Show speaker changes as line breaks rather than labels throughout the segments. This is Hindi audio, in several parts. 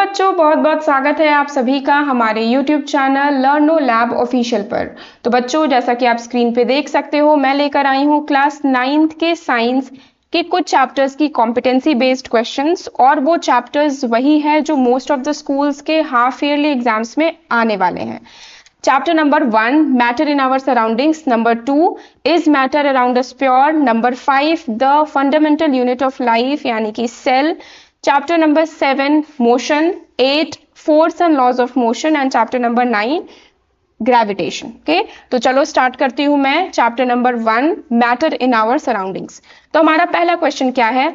बच्चों, बहुत बहुत स्वागत है आप सभी का हमारे YouTube चैनल लर्नो लैब ऑफिशियल पर। तो बच्चों, जैसा कि आप स्क्रीन पे देख सकते हो, मैं लेकर आई हूँ क्लास 9th के साइंस के कुछ चैप्टर्स की कॉम्पिटेंसी बेस्ड क्वेश्चंस, और वो चैप्टर्स वही है जो मोस्ट ऑफ द स्कूल्स के हाफ ईयरली एग्जाम्स में आने वाले हैं। Chapter number 1 matter in our surroundings, number 2 is matter around us pure, number 5 the fundamental unit of life यानी कि cell, chapter number 7 motion, 8 force and laws of motion and chapter number 9 gravitation। okay? तो चलो स्टार्ट करती हूं मैं chapter number 1 matter in our surroundings. तो हमारा पहला क्वेश्चन क्या है?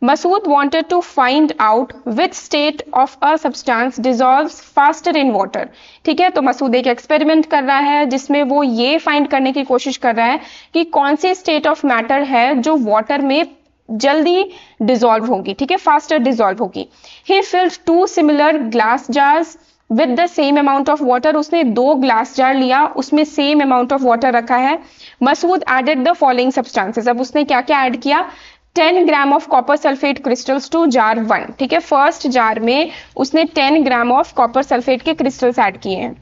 Masood wanted to find out which state of a substance dissolves faster in water। ठीक है, तो मसूद एक एक्सपेरिमेंट कर रहा है जिसमें वो ये फाइंड करने की कोशिश कर रहा है कि कौन सी स्टेट ऑफ मैटर है जो वाटर में जल्दी डिसॉल्व होगी, ठीक है, फास्टर डिसॉल्व होगी। He filled 2 similar glass jars with the same amount of water. उसने 2 ग्लास जार लिया, उसमें सेम अमाउंट ऑफ वाटर रखा है। Masood added the following substances. अब उसने क्या क्या ऐड किया? 10 gram of copper sulphate crystals to jar 1। ठीक है, फर्स्ट जार में उसने 10 ग्राम ऑफ कॉपर सल्फेट के क्रिस्टल्स ऐड किए हैं।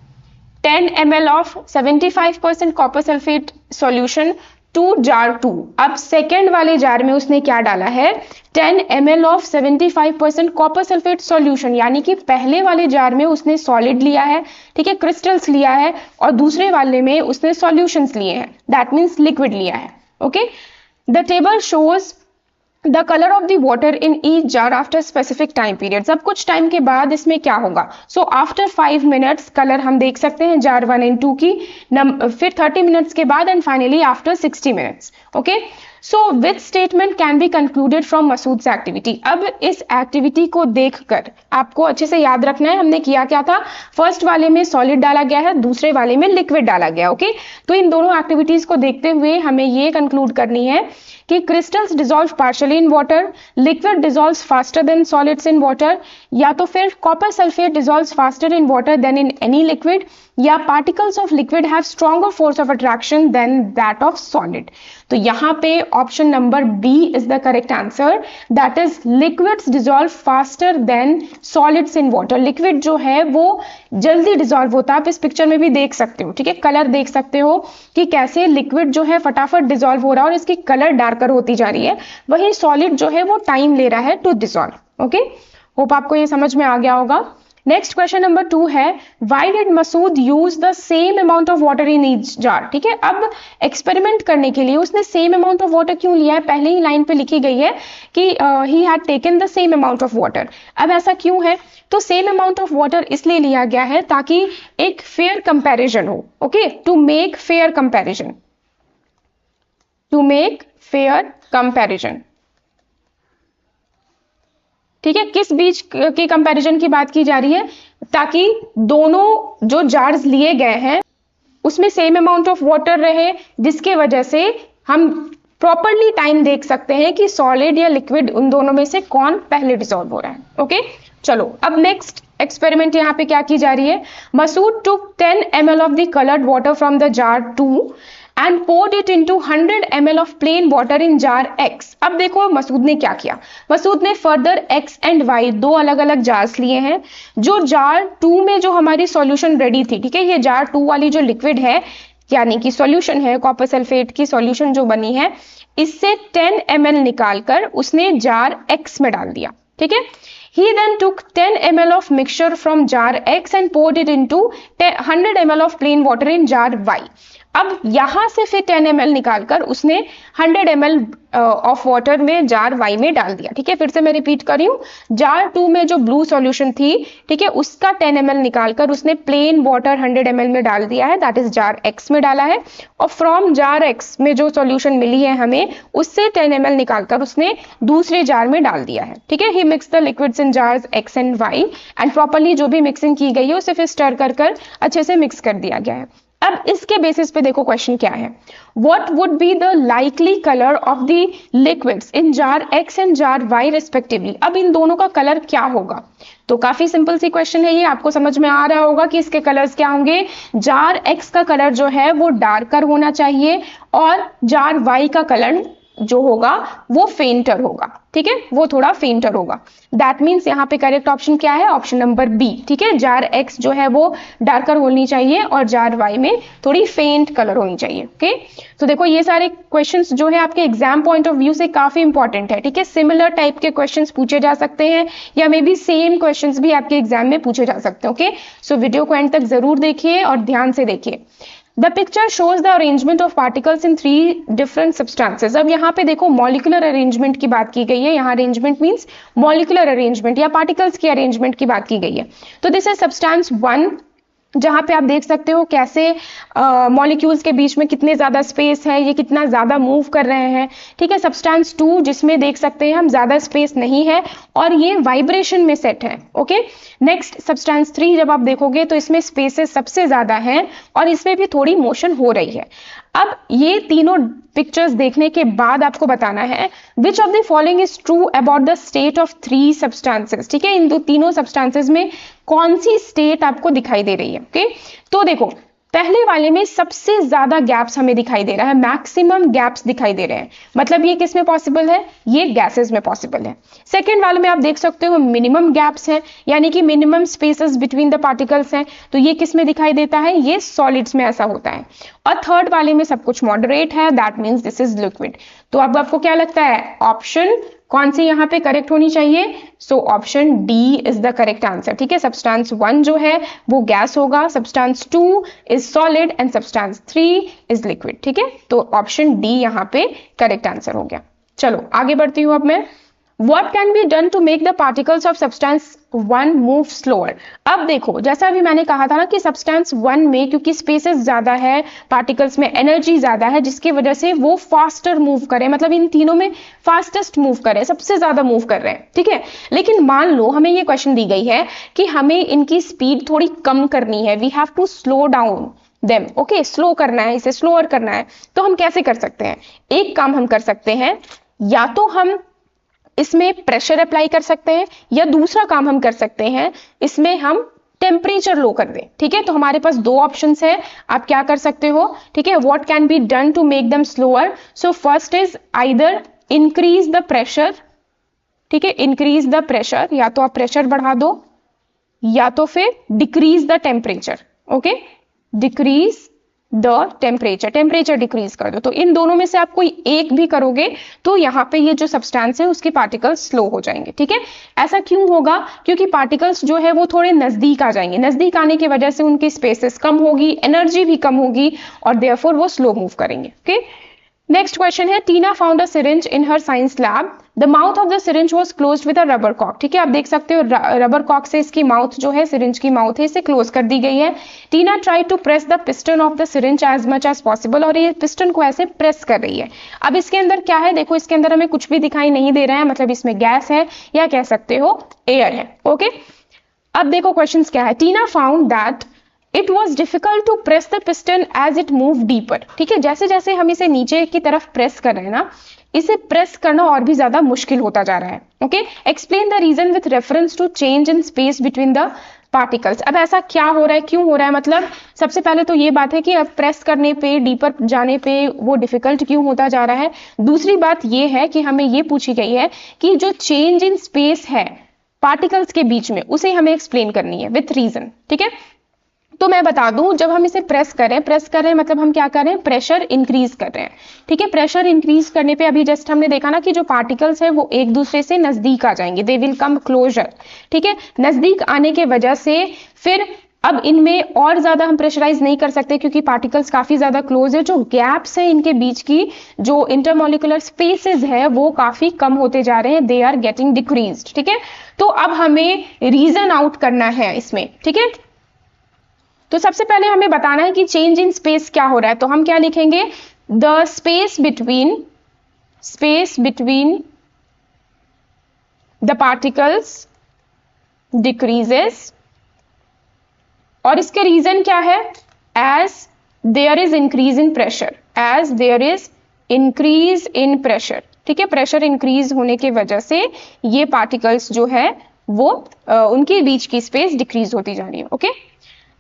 10 ml of 75% copper sulphate solution to jar 2। अब सेकेंड वाले जार में उसने क्या डाला है? 10 ml of 75% copper sulphate solution, यानी कि पहले वाले जार में उसने सॉलिड लिया है, ठीक है, क्रिस्टल्स लिया है, और दूसरे वाले में उसने सॉल्यूशंस लिए हैं, दैट मीन्स लिक्विड लिया है। Okay, the table shows the colour of the water in each jar after specific time periods. अब कुछ टाइम के बाद इसमें क्या होगा? सो आफ्टर 5 मिनट्स कलर हम देख सकते हैं जार 1 एंड 2 की, फिर 30 मिनट्स के बाद, and finally after 60 minutes. Okay, so which statement can be concluded from Masood's activity. अब इस एक्टिविटी को देखकर आपको अच्छे से याद रखना है हमने किया क्या था। फर्स्ट वाले में सॉलिड डाला गया है, दूसरे वाले में लिक्विड डाला गया। ओके, तो इन दोनों एक्टिविटीज को देखते हुए हमें ये कंक्लूड करनी है कि crystals dissolve partially in water, liquid dissolves faster than solids in water, या तो फिर copper sulphate dissolves faster in water than in any liquid, या particles of liquid have stronger force of attraction than that of solid. तो यहाँ पे option number B is the correct answer, that is liquids dissolve faster than solids in water. Liquid जो है वो जल्दी डिसॉल्व होता है, आप इस पिक्चर में भी देख सकते हो, ठीक है, कलर देख सकते हो कि कैसे लिक्विड जो है फटाफट डिसॉल्व हो रहा है और इसकी कलर डार्कर होती जा रही है, वही सॉलिड जो है वो टाइम ले रहा है टू डिसॉल्व। ओके, होप आपको ये समझ में आ गया होगा। नेक्स्ट क्वेश्चन नंबर 2 है, why did Masood use the same amount of water in each jar. ठीक है, अब एक्सपेरिमेंट करने के लिए उसने सेम अमाउंट ऑफ वाटर क्यों लिया है? पहले ही लाइन पे लिखी गई है कि he had taken the same amount of water. अब ऐसा क्यों है? तो सेम अमाउंट ऑफ वाटर इसलिए लिया गया है ताकि एक फेयर कंपैरिजन हो। Okay, to make fair comparison, to make fair comparison. ठीक है, किस बीच की कंपैरिजन की बात की जा रही है? ताकि दोनों जो जार्स लिए गए हैं उसमें सेम अमाउंट ऑफ वाटर रहे, जिसके वजह से हम प्रॉपरली टाइम देख सकते हैं कि सॉलिड या लिक्विड उन दोनों में से कौन पहले डिसॉल्व हो रहा है। ओके, चलो अब नेक्स्ट एक्सपेरिमेंट यहाँ पे क्या की जा रही है? मसूद टुक 10 ml of the coloured water from the jar 2 and poured it into 100 ml of plain water in jar X। अब देखो मसूद ने क्या किया। मसूद ने फर्दर X एंड Y 2 अलग अलग जार्स लिए हैं। जो जार 2 में जो हमारी सॉल्यूशन रेडी थी, ठीक है, ये जार 2 वाली जो लिक्विड है यानी कि सॉल्यूशन है, कॉपर सल्फेट की सॉल्यूशन जो बनी है, इससे 10 ml निकालकर उसने जार X में डाल दिया। ठीक है, he then took 10 ml of mixture from jar X and poured it into 100 ml of plain water in jar Y। अब यहां से फिर 10 ml निकालकर उसने 100 ml ऑफ वाटर में जार Y में डाल दिया। ठीक है, फिर से मैं रिपीट कर रही हूँ, जार 2 में जो ब्लू सॉल्यूशन थी, ठीक है, उसका 10 ml निकालकर उसने प्लेन वाटर 100 ml में डाल दिया है, दैट इज जार X में डाला है, और फ्रॉम जार X में जो सॉल्यूशन मिली है हमें, उससे 10 ml निकालकर उसने दूसरे जार में डाल दिया है। ठीक है, he mix the liquids in jars X and Y and properly जो भी मिक्सिंग की गई है उसे फिर स्टर कर अच्छे से मिक्स कर दिया गया है। अब इसके बेसिस पे देखो क्वेश्चन क्या है, what would be the likely color of the liquids in jar X and jar Y respectively। अब इन दोनों का कलर क्या होगा? तो काफी सिंपल सी क्वेश्चन है ये, आपको समझ में आ रहा होगा कि इसके कलर्स क्या होंगे। जार X का कलर जो है वो डार्कर होना चाहिए और जार Y का कलर जो होगा वो फेंटर होगा, ठीक है, वो थोड़ा फेंटर होगा। दैट मीन्स यहाँ पे करेक्ट ऑप्शन क्या है, ऑप्शन नंबर बी, ठीक है। जार एक्स जो है वो डार्कर होनी चाहिए और जार वाई में थोड़ी फेंट कलर होनी चाहिए, ओके। तो देखो ये सारे क्वेश्चंस जो है आपके एग्जाम पॉइंट ऑफ व्यू से काफी इंपॉर्टेंट है, ठीक है। सिमिलर टाइप के क्वेश्चंस पूछे जा सकते हैं या मे बी सेम क्वेश्चंस भी आपके एग्जाम में पूछे जा सकते हैं, ओके। सो वीडियो को एंड तक जरूर देखिए और ध्यान से देखिए। The picture shows the arrangement of particles in 3 different substances. अब यहाँ पे देखो मॉलिकुलर अरेंजमेंट की बात की गई है, यहाँ अरेंजमेंट मीन्स मॉलिकुलर अरेंजमेंट या पार्टिकल्स की अरेंजमेंट की बात की गई है। तो दिस इज सब्सटेंस 1, जहां पे आप देख सकते हो कैसे मॉलिक्यूल्स के बीच में कितने ज्यादा स्पेस है, ये कितना ज्यादा मूव कर रहे हैं, ठीक है। सब्सटेंस 2 जिसमें देख सकते हैं हम ज्यादा स्पेस नहीं है और ये वाइब्रेशन में सेट है, ओके। नेक्स्ट सब्सटेंस 3 जब आप देखोगे तो इसमें स्पेसेस सबसे ज्यादा है और इसमें भी थोड़ी मोशन हो रही है। अब ये तीनों पिक्चर्स देखने के बाद आपको बताना है which of the following is true about the state of 3 substances, ठीक है। इन तीनों सब्सटेंसेस में कौन सी स्टेट आपको दिखाई दे रही है, ओके। तो देखो पहले वाले में सबसे ज्यादा गैप्स हमें दिखाई दे रहा है, मैक्सिमम गैप्स दिखाई दे रहे हैं, मतलब ये किस में पॉसिबल है, ये गैसेस में पॉसिबल है। सेकेंड वाले में आप देख सकते हो मिनिमम गैप्स हैं, यानी कि minimum spaces between the particles हैं, तो ये किस में दिखाई देता है, ये सॉलिड्स में ऐसा होता है। और थर्ड वाले में सब कुछ मॉडरेट है, that means this is liquid. तो अब आपको क्या लगता है ऑप्शन कौन सी यहाँ पे करेक्ट होनी चाहिए, so option D is the correct answer, ठीक है। सब्सटेंस 1 जो है वो गैस होगा, substance 2 is solid and substance 3 is liquid, ठीक है। तो ऑप्शन डी यहाँ पे करेक्ट आंसर हो गया। चलो आगे बढ़ती हूँ अब मैं। What can be done to make the particles of substance 1 move slower? अब देखो जैसा अभी मैंने कहा था ना कि substance 1 में क्योंकि स्पेसेस ज्यादा है, पार्टिकल्स में एनर्जी ज्यादा है, जिसकी वजह से वो फास्टर मूव करे, मतलब इन तीनों में फास्टेस्ट मूव करे, सबसे ज्यादा मूव कर रहे हैं, ठीक है। लेकिन मान लो हमें ये क्वेश्चन दी गई है कि हमें इनकी स्पीड थोड़ी कम करनी है, we have to slow down them, okay, slow करना है, इसे स्लोअर करना है। तो हम कैसे कर सकते हैं, एक काम हम कर सकते हैं, या तो हम इसमें प्रेशर अप्लाई कर सकते हैं या दूसरा काम हम कर सकते हैं इसमें हम टेम्परेचर लो कर दें, ठीक है। तो हमारे पास 2 ऑप्शंस है, आप क्या कर सकते हो, ठीक है। What can be done to make them slower, so first is either increase the pressure, ठीक है, इंक्रीज द प्रेशर, या तो आप प्रेशर बढ़ा दो या तो फिर decrease the temperature, okay, decrease the temperature, temperature decrease कर दो। तो इन दोनों में से आप कोई एक भी करोगे तो यहाँ पे ये जो सब्सटेंस है उसके पार्टिकल्स स्लो हो जाएंगे, ठीक है। ऐसा क्यों होगा, क्योंकि पार्टिकल्स जो है वो थोड़े नजदीक आ जाएंगे, नजदीक आने की वजह से उनकी स्पेसेस कम होगी, एनर्जी भी कम होगी और देयरफॉर वो स्लो मूव करेंगे, ओके। नेक्स्ट क्वेश्चन है, Tina found a syringe in her science lab, the mouth of the syringe was closed with a rubber कॉक, ठीक है। आप देख सकते हो रबर कॉक से इसकी माउथ जो है, सिरिंज की माउथ है, इसे क्लोज कर दी गई है। Tina try to press the piston of the syringe as much as possible, और ये पिस्टन को ऐसे प्रेस कर रही है। अब इसके अंदर क्या है, देखो इसके अंदर हमें कुछ भी दिखाई नहीं दे रहा है, मतलब इसमें गैस है या कह सकते हो एयर है, ओके। अब देखो क्वेश्चन क्या है, Tina found that it was difficult to press the piston as it move deeper, ठीक है। जैसे जैसे हम इसे नीचे की तरफ प्रेस कर रहे हैं ना, इसे प्रेस करना और भी ज्यादा मुश्किल होता जा रहा है, okay. Explain the reason with reference to change in space between the particles. अब ऐसा क्या हो रहा है, क्यों हो रहा है, मतलब सबसे पहले तो ये बात है कि अब प्रेस करने पे, डीपर जाने पे वो डिफिकल्ट क्यों होता जा रहा है। दूसरी बात ये है कि हमें ये पूछी गई है कि जो चेंज इन स्पेस है पार्टिकल्स के बीच में, उसे हमें एक्सप्लेन करनी है विथ रीजन, ठीक है। तो मैं बता दूं, जब हम इसे प्रेस कर रहे हैं मतलब हम क्या कर रहे हैं, प्रेशर इंक्रीज कर रहे हैं, ठीक है। प्रेशर इंक्रीज करने पे अभी जस्ट हमने देखा ना कि जो पार्टिकल्स है वो एक दूसरे से नजदीक आ जाएंगे, दे विल कम क्लोजर, ठीक है। नजदीक आने के वजह से फिर अब इनमें और ज्यादा हम प्रेशराइज नहीं कर सकते क्योंकि पार्टिकल्स काफी ज्यादा क्लोज है, जो गैप्स है इनके बीच की, जो इंटरमोलिकुलर स्पेसेस है वो काफी कम होते जा रहे हैं, दे आर गेटिंग डिक्रीज्ड, ठीक है। तो अब हमें रीजन आउट करना है इसमें, ठीक है। तो सबसे पहले हमें बताना है कि चेंज इन स्पेस क्या हो रहा है, तो हम क्या लिखेंगे, the space between the particles decreases, और इसके रीजन क्या है, as there is increase in pressure, as there is increase in pressure, ठीक है। प्रेशर इंक्रीज होने की वजह से ये पार्टिकल्स जो है वो उनके बीच की स्पेस डिक्रीज होती जा रही है, ओके।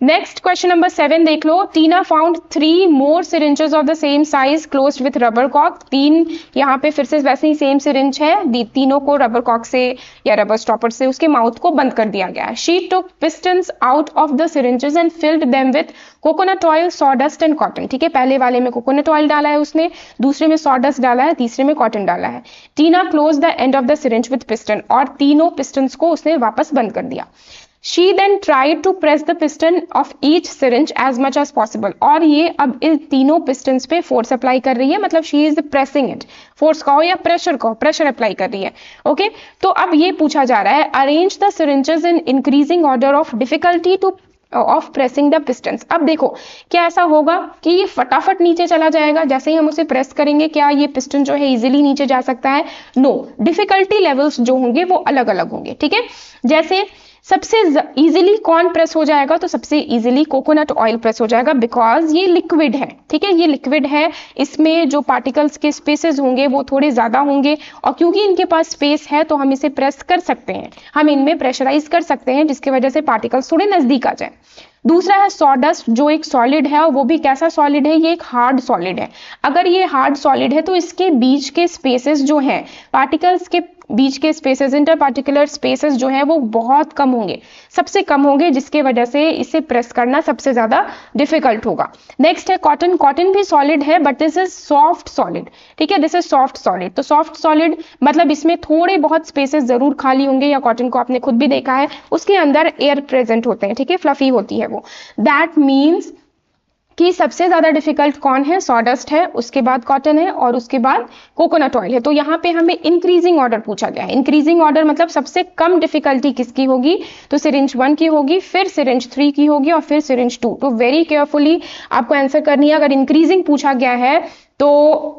नेक्स्ट क्वेश्चन नंबर 7 देख लो। Tina found 3 more syringes of the same size closed with rubber कॉक। 3 यहाँ पे फिर से वैसे ही सेम सिरिंज है, तीनों को रबर कॉक से या रबर स्टॉपर से उसके माउथ को बंद कर दिया गया है। She took pistons out of the syringes and field them with coconut oil, sawdust and cotton. ठीक है, पहले वाले में कोकोनट ऑयल डाला है उसने, दूसरे में सॉडस्ट डाला है, तीसरे में कॉटन डाला है। Tina close the end of the syringe with piston, और तीनों पिस्टन्स को उसने वापस बंद कर दिया। She then tried to press the piston of each syringe as much as possible, और ये अब इन तीनों पिस्टन्स पे फोर्स अप्लाई कर रही है, मतलब she is pressing it, force कहो या प्रेशर कहो, प्रेशर अप्लाई कर रही है। ओके, तो अब ये पूछा जा रहा है arrange the syringes in increasing order of difficulty two of pressing the pistons. अब देखो क्या ऐसा होगा कि ये फटाफट नीचे चला जाएगा जैसे ही हम उसे प्रेस करेंगे, क्या ये पिस्टन जो है इजीली नीचे जा सकता है? नो, डिफिकल्टी लेवल्स जो होंगे वो अलग अलग होंगे। ठीक है, जैसे सबसे इजीली कौन प्रेस हो जाएगा? तो सबसे इजीली कोकोनट ऑयल प्रेस हो जाएगा, बिकॉज ये लिक्विड है। ठीक है, ये लिक्विड है, इसमें जो पार्टिकल्स के स्पेसेस होंगे वो थोड़े ज्यादा होंगे, और क्योंकि इनके पास स्पेस है तो हम इसे प्रेस कर सकते हैं, हम इनमें प्रेशराइज कर सकते हैं, जिसकी वजह से पार्टिकल्स थोड़े नजदीक आ जाए। दूसरा है सॉडस्ट, जो एक सॉलिड है, वो भी कैसा सॉलिड है? ये एक हार्ड सॉलिड है। अगर ये हार्ड सॉलिड है तो इसके बीच के स्पेसेस जो हैं, पार्टिकल्स के बीच के स्पेसेस, इंटर पार्टिकुलर स्पेसेस जो है वो बहुत कम होंगे, सबसे कम होंगे, जिसके वजह से इसे प्रेस करना सबसे ज्यादा डिफिकल्ट होगा। नेक्स्ट है कॉटन। कॉटन भी सॉलिड है but this is soft solid. ठीक है, दिस इज सॉफ्ट सॉलिड। तो सॉफ्ट सॉलिड मतलब इसमें थोड़े बहुत स्पेसेस जरूर खाली होंगे, या कॉटन को आपने खुद भी देखा है उसके अंदर एयर प्रेजेंट होते हैं। ठीक है, फ्लफी होती है वो। दैट मीन्स कि सबसे ज्यादा डिफिकल्ट कौन है? सॉडस्ट है, उसके बाद कॉटन है, और उसके बाद कोकोनट ऑयल है। तो यहाँ पे हमें इंक्रीजिंग ऑर्डर पूछा गया है। इंक्रीजिंग ऑर्डर मतलब सबसे कम डिफिकल्टी किसकी होगी? तो सिरिंज 1 की होगी, फिर सिरिंज 3 की होगी, और फिर सिरिंज 2। तो वेरी केयरफुली आपको आंसर करनी है। अगर इंक्रीजिंग पूछा गया है तो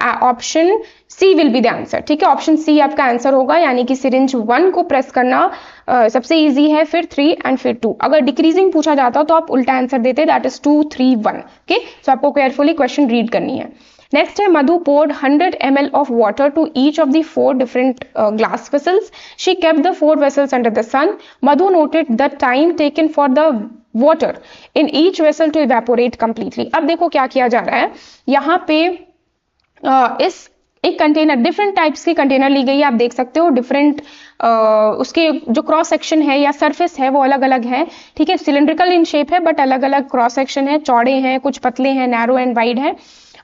option C will be the answer. ठीक है, ऑप्शन सी आपका आंसर होगा, यानी कि सिरिंज 1 को प्रेस करना सबसे इजी है, फिर 3 एंड फिर 2। अगर डिक्रीजिंग पूछा जाता तो आप उल्टा आंसर देते, दैट इज 2 3 1। ओके, सो आपको केयरफुली क्वेश्चन रीड करनी है। नेक्स्ट है मधु poured 100 ml of water to each of the 4 different glass vessels. She kept the 4 vessels under the sun. Madhu noted the time taken for the water in each vessel to evaporate completely. अब देखो क्या किया जा रहा है यहाँ पे। इस एक कंटेनर, डिफरेंट टाइप्स की कंटेनर ली गई है, आप देख सकते हो। डिफरेंट उसके जो क्रॉस सेक्शन है या सरफेस है वो अलग अलग है। ठीक है, सिलेंड्रिकल इन शेप है बट अलग अलग क्रॉस सेक्शन है, चौड़े हैं, कुछ पतले हैं, नैरो एंड वाइड है।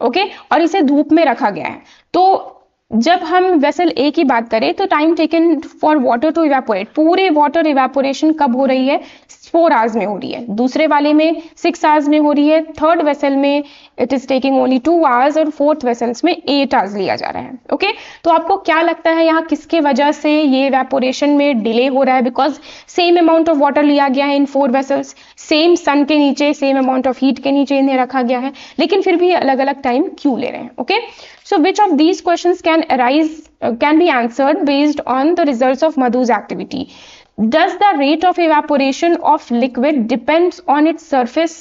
ओके, और इसे धूप में रखा गया है। तो जब हम वेसल ए की बात करें तो time taken for water to evaporate, पूरे वाटर इवेपोरेशन कब हो रही है? 4 आवर्स में हो रही है। दूसरे वाले में 6 आवर्स में हो रही है। थर्ड वेसल में it is taking only 2 hours, और फोर्थ वेसल्स में 8 आवर्स लिया जा रहा है। ओके, तो आपको क्या लगता है यहाँ किसके वजह से ये इवेपोरेशन में डिले हो रहा है? Because same amount of water लिया गया है इन 4 वेसल्स, सेम सन के नीचे, सेम अमाउंट ऑफ हीट के नीचे इन्हें रखा गया है, लेकिन फिर भी अलग अलग टाइम क्यों ले रहे हैं? Okay, so which of these questions can be answered based on the results of Madhu's activity? Does the rate of evaporation of liquid depends on its surface?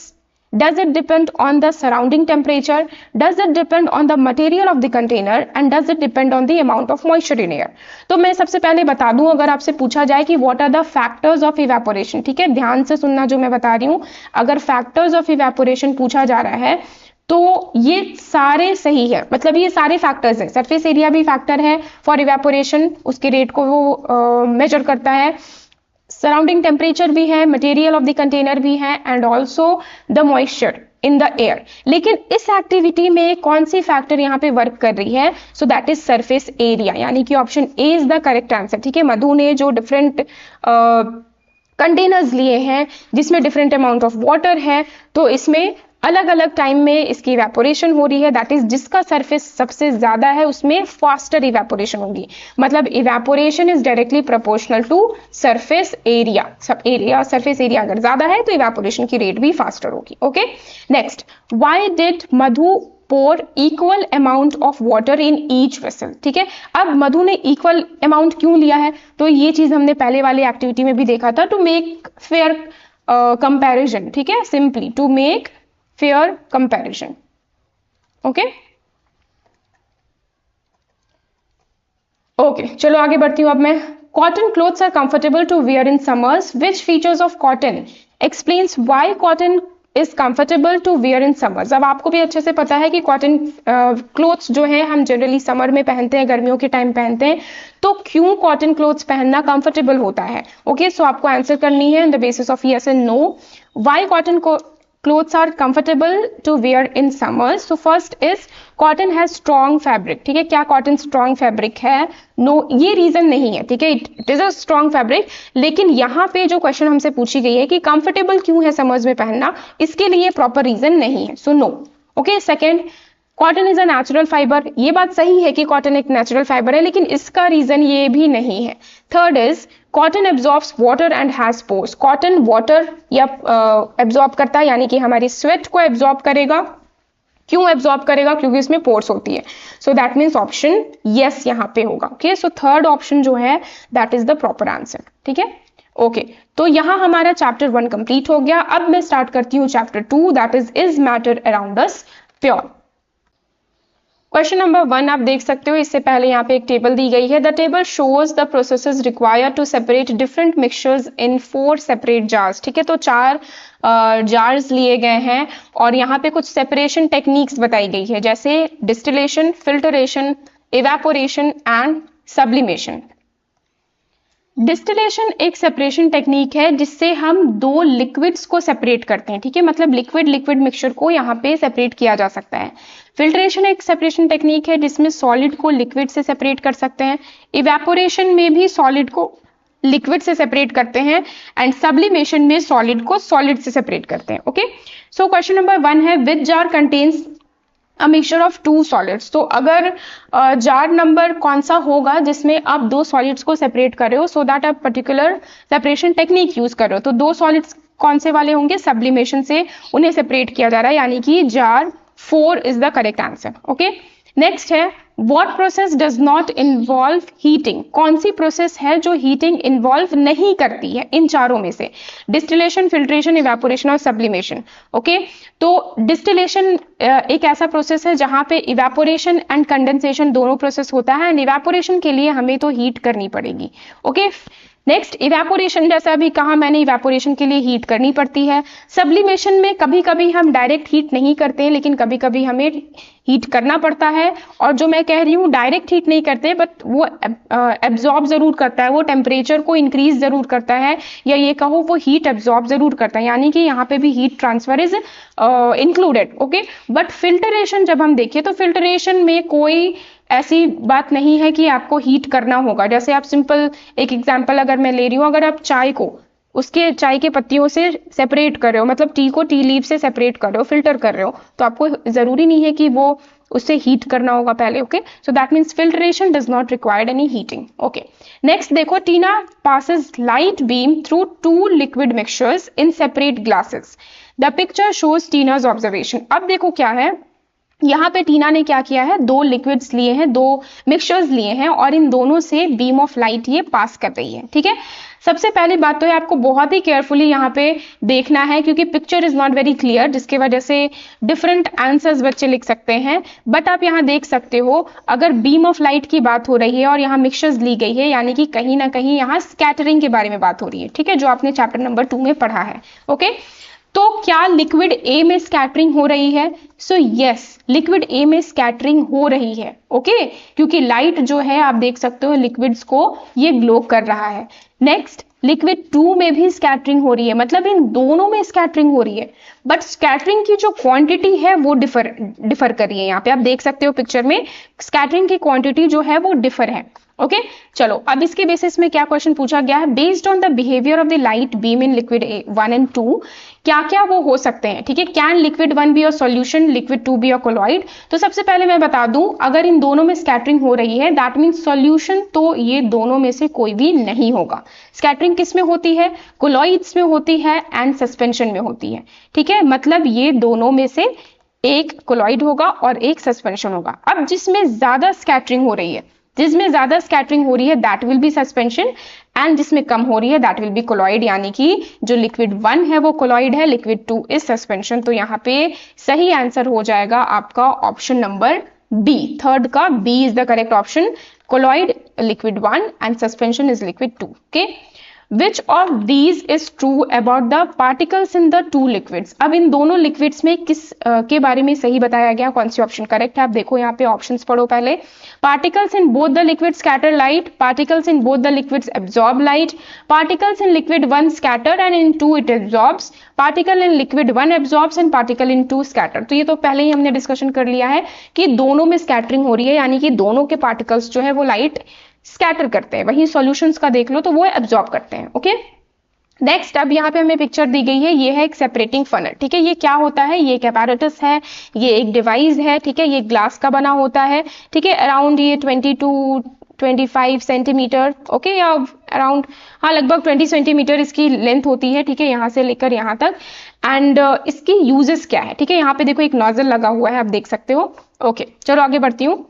Does it depend on the surrounding temperature? Does it depend on the material of the container? And does it depend on the amount of moisture in air? तो मैं सबसे पहले बता दूं, अगर आपसे पूछा जाए कि what are the factors of evaporation, ठीक है, ध्यान से सुनना जो मैं बता रही हूं। अगर factors of evaporation पूछा जा रहा है तो ये सारे सही है, मतलब ये सारे फैक्टर्स हैं। सरफेस एरिया भी फैक्टर है फॉर इवेपोरेशन, उसके रेट को वो मेजर करता है। सराउंडिंग टेम्परेचर भी है, मटेरियल ऑफ द कंटेनर भी है, and also the moisture in the air. लेकिन इस एक्टिविटी में कौन सी फैक्टर यहाँ पे वर्क कर रही है? So that is surface area, यानी कि option A is the correct answer. ठीक है, मधु ने जो डिफरेंट कंटेनर्स लिए हैं जिसमें डिफरेंट अमाउंट ऑफ वाटर है, तो इसमें अलग अलग टाइम में इसकी इवेपोरेशन हो रही है। दैट इज जिसका सरफेस सबसे ज्यादा है उसमें फास्टर इवेपोरेशन होगी, मतलब evaporation is directly proportional to surface area. Surface area अगर ज्यादा है तो इवेपोरेशन की रेट भी फास्टर होगी। Okay, next, why did Madhu pour equal amount of water in each vessel? ठीक है, अब मधु ने इक्वल अमाउंट क्यों लिया है? तो ये चीज हमने पहले वाली एक्टिविटी में भी देखा था, टू मेक फेयर कंपैरिजन। ठीक है, simply to make fair comparison. Okay okay, चलो आगे बढ़ती हूं अब मैं। Cotton clothes are comfortable to wear in summers, which features of cotton explains why cotton is comfortable to wear in summers. अब आपको भी अच्छे से पता है कि कॉटन क्लोथ्स जो है हम जनरली समर में पहनते हैं, गर्मियों के टाइम पहनते हैं, तो क्यों कॉटन क्लोथ्स पहनना कंफर्टेबल होता है। ओके, सो आपको आंसर करनी है on the basis of yes and no. Why cotton clothes are comfortable to wear in summers? So first is cotton has strong fabric। ठीक है, क्या cotton strong fabric है? No, ये reason नहीं है। ठीक है, it is a strong fabric, लेकिन यहाँ पे जो क्वेश्चन हमसे पूछी गई है कि कंफर्टेबल क्यों है समर्स में पहनना, इसके लिए प्रॉपर रीजन नहीं है। So no. Okay, second, cotton is a natural fibre. ये बात सही है कि कॉटन एक नेचुरल फाइबर है, लेकिन इसका रीजन ये भी नहीं है। Third is cotton absorbs water and has pores. Cotton water या एब्जॉर्ब करता है, यानी कि हमारी स्वेट को एब्जॉर्ब करेगा। क्यों एब्जॉर्ब करेगा? क्योंकि इसमें पोर्स होती है। सो दैट मीन्स ऑप्शन यस यहाँ पे होगा। ओके, सो थर्ड ऑप्शन जो है that is the proper answer. ठीक है, ओके, तो यहाँ हमारा चैप्टर 1 कंप्लीट हो गया। अब मैं स्टार्ट करती हूँ chapter 2, that is matter around us pure. Question number 1 आप देख सकते हो, इससे पहले यहाँ पे एक टेबल दी गई है। The table shows the processes required to separate different mixtures in 4 separate jars. ठीक है, तो 4 जार्स लिए गए हैं और यहाँ पे कुछ सेपरेशन टेक्निक्स बताई गई है, जैसे distillation, filtration, evaporation and sublimation. Distillation एक सेपरेशन टेक्निक है जिससे हम 2 लिक्विड्स को सेपरेट करते हैं। ठीक है, मतलब लिक्विड मिक्सचर को यहाँ पे सेपरेट किया जा सकता है। फिल्ट्रेशन एक सेपरेशन टेक्निक है जिसमें सॉलिड को लिक्विड से सेपरेट कर सकते हैं। इवेपोरेशन में भी सॉलिड को लिक्विड से सेपरेट करते हैं एंड सब्लिमेशन में सॉलिड को सॉलिड से सेपरेट करते हैं। ओके, सो क्वेश्चन नंबर 1 है which jar contains a mixture of 2 solids. तो अगर जार नंबर कौन सा होगा जिसमें आप 2 सॉलिड्स को सेपरेट कर रहे हो, सो दैट आप पर्टिकुलर सेपरेशन टेक्निक यूज कर रहे हो। तो 2 सॉलिड्स कौन से वाले होंगे? सब्लिमेशन से उन्हें सेपरेट किया जा रहा है, यानी कि jar 4 is the correct answer. Okay, next है what process does not involve heating. कौन सी प्रोसेस है जो हीटिंग इन्वॉल्व नहीं करती है इन चारों में से? डिस्टिलेशन, फिल्ट्रेशन, इवेपोरेशन और सब्लिमेशन। ओके, तो डिस्टिलेशन एक ऐसा प्रोसेस है जहां पे इवेपोरेशन एंड कंडेंसेशन दोनों प्रोसेस होता है एंड इवेपोरेशन के लिए हमें तो हीट करनी पड़ेगी। ओके, नेक्स्ट इवेपोरेशन, जैसा अभी कहा मैंने, इवेपोरेशन के लिए हीट करनी पड़ती है। सब्लिमेशन में कभी कभी हम डायरेक्ट हीट नहीं करते हैं, लेकिन कभी कभी हमें हीट करना पड़ता है। और जो मैं कह रही हूँ डायरेक्ट हीट नहीं करते, बट वो एब्जॉर्ब जरूर करता है, वो टेम्परेचर को इंक्रीज जरूर करता है, या ये कहो वो हीट एब्जॉर्ब जरूर करता है, यानी कि यहाँ पे भी heat transfer is included. Okay, but filtration जब हम देखें तो फिल्टरेशन में कोई ऐसी बात नहीं है कि आपको हीट करना होगा। जैसे आप सिंपल एक एग्जांपल अगर मैं ले रही हूँ, अगर आप चाय को उसके चाय के पत्तियों से सेपरेट कर रहे हो, मतलब टी को टी लीव से सेपरेट कर रहे हो, फिल्टर कर रहे हो, तो आपको जरूरी नहीं है कि वो उससे हीट करना होगा पहले। Okay, so that means filtration does not required any heating. Okay, next देखो, टीना passes light beam through 2 liquid mixtures in separate glasses. The picture shows Tina's observation. अब देखो क्या है, यहाँ पे टीना ने क्या किया है, 2 लिक्विड्स लिए हैं, 2 मिक्सचर्स लिए हैं और इन दोनों से बीम ऑफ लाइट ये पास कर रही है। ठीक है, सबसे पहली बात तो है आपको बहुत ही केयरफुली यहाँ पे देखना है, क्योंकि picture is not very clear, जिसकी वजह से डिफरेंट आंसर्स बच्चे लिख सकते हैं। बट आप यहाँ देख सकते हो, अगर बीम ऑफ लाइट की बात हो रही है और यहाँ मिक्सचर्स ली गई है, यानी कि कहीं ना कहीं यहाँ स्कैटरिंग के बारे में बात हो रही है। ठीक है, जो आपने चैप्टर नंबर 2 में पढ़ा है। ओके, तो क्या लिक्विड ए में स्कैटरिंग हो रही है? सो यस, लिक्विड ए में स्कैटरिंग हो रही है। ओके, क्योंकि लाइट जो है आप देख सकते हो लिक्विड्स को ये ग्लो कर रहा है। नेक्स्ट, लिक्विड 2 में भी स्कैटरिंग हो रही है, मतलब इन दोनों में स्कैटरिंग हो रही है, बट स्कैटरिंग की जो क्वांटिटी है वो डिफर कर रही है। यहाँ पे आप देख सकते हो पिक्चर में स्कैटरिंग की क्वांटिटी जो है वो डिफर है। ओके, चलो अब इसके बेसिस में क्या क्वेश्चन पूछा गया है, based on the behaviour of the light beam in liquid 1 and 2 क्या क्या वो हो सकते हैं। ठीक है, can liquid 1 be a solution, liquid 2 be a colloid. तो सबसे पहले मैं बता दूं, अगर इन दोनों में स्कैटरिंग हो रही है दैट मीन्स सॉल्यूशन तो ये दोनों में से कोई भी नहीं होगा। स्कैटरिंग किस में होती है? कोलॉइड्स में होती है एंड सस्पेंशन में होती है। ठीक है, मतलब ये दोनों में से एक कोलॉइड होगा और एक सस्पेंशन होगा। अब जिसमें ज्यादा स्कैटरिंग हो रही है, जिसमें ज्यादा स्कैटरिंग हो रही है that will B suspension and जिसमें कम हो रही है दैट विल बी कोलॉइड, यानी कि जो लिक्विड 1 है वो कोलॉइड है, लिक्विड 2 इज सस्पेंशन। तो यहाँ पे सही आंसर हो जाएगा आपका ऑप्शन नंबर बी, थर्ड का B is the correct option. Colloid liquid 1 and suspension is liquid 2। Okay, which of these is true about the particles in the two liquids. अब इन दोनों लिक्विड्स में किस के बारे में सही बताया गया, कौन सी ऑप्शन करेक्ट है। आप देखो यहाँ पे ऑप्शंस पढ़ो पहले। Particles in both the liquids scatter light, particles in both the liquids absorb light, particles in liquid 1 scatter and in 2 it absorbs, particle in liquid 1 absorbs and particle in 2 scatter. तो ये तो पहले ही हमने डिस्कशन कर लिया है कि दोनों में स्कैटरिंग हो रही है, यानी कि दोनों के पार्टिकल्स जो है वो लाइट स्कैटर करते हैं। वही सॉल्यूशंस का देख लो तो वो एब्जॉर्ब करते हैं। ओके, नेक्स्ट अब यहाँ पे हमें पिक्चर दी गई है, ये है एक सेपरेटिंग फनल। ठीक है, ये क्या होता है, ये एक apparatus है, ये एक डिवाइस है। ठीक है, ये ग्लास का बना होता है। ठीक है, अराउंड ये 22-25 सेंटीमीटर, ओके, या अराउंड हाँ लगभग 20 सेंटीमीटर इसकी लेंथ होती है। ठीक है, यहाँ से लेकर यहाँ तक। एंड इसकी यूजेस क्या है। ठीक है, यहाँ पे देखो एक नोजल लगा हुआ है, आप देख सकते हो। ओके, चलो आगे बढ़ती हूँ।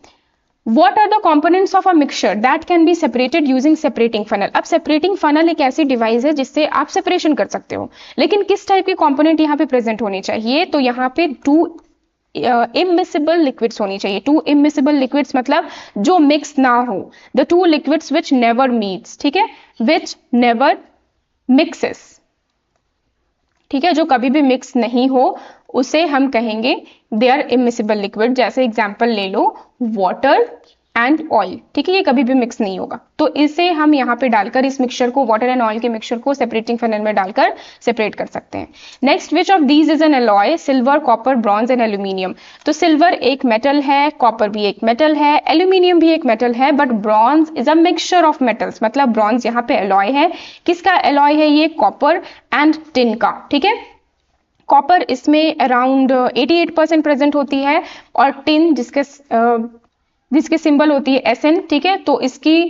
What are the components of a mixture that can be separated using separating funnel? अब separating funnel एक ऐसी डिवाइस है जिससे आप सेपरेशन कर सकते हो, लेकिन किस टाइप के कंपोनेंट यहाँ पे प्रेजेंट होने चाहिए, तो यहाँ पे 2 इमिसिबल लिक्विड्स होनी चाहिए। 2 इमिसिबल लिक्विड्स मतलब जो मिक्स ना हो, the 2 liquids which never meets. ठीक है, विच नेवर मिक्सेस। ठीक है, जो कभी भी मिक्स नहीं हो उसे हम कहेंगे दे आर इमिसिबल लिक्विड। जैसे एग्जांपल ले लो वाटर एंड ऑयल। ठीक है, ये कभी भी मिक्स नहीं होगा, तो इसे हम यहाँ पे डालकर इस मिक्सचर को, वाटर एंड ऑयल के मिक्सचर को सेपरेटिंग फनल में डालकर सेपरेट कर सकते हैं। Next, which of these is an alloy, silver, copper, bronze and aluminium. तो सिल्वर एक मेटल है, कॉपर भी एक मेटल है, एल्यूमिनियम भी एक मेटल है, but bronze is a mixture of metals. मतलब ब्रॉन्ज यहाँ पे एलॉय है। किसका एलॉय है ये, कॉपर एंड टिन का। ठीक है, कॉपर इसमें अराउंड 88% प्रेजेंट होती है, और टिन जिसके सिंबल होती है SN। ठीक है, तो इसकी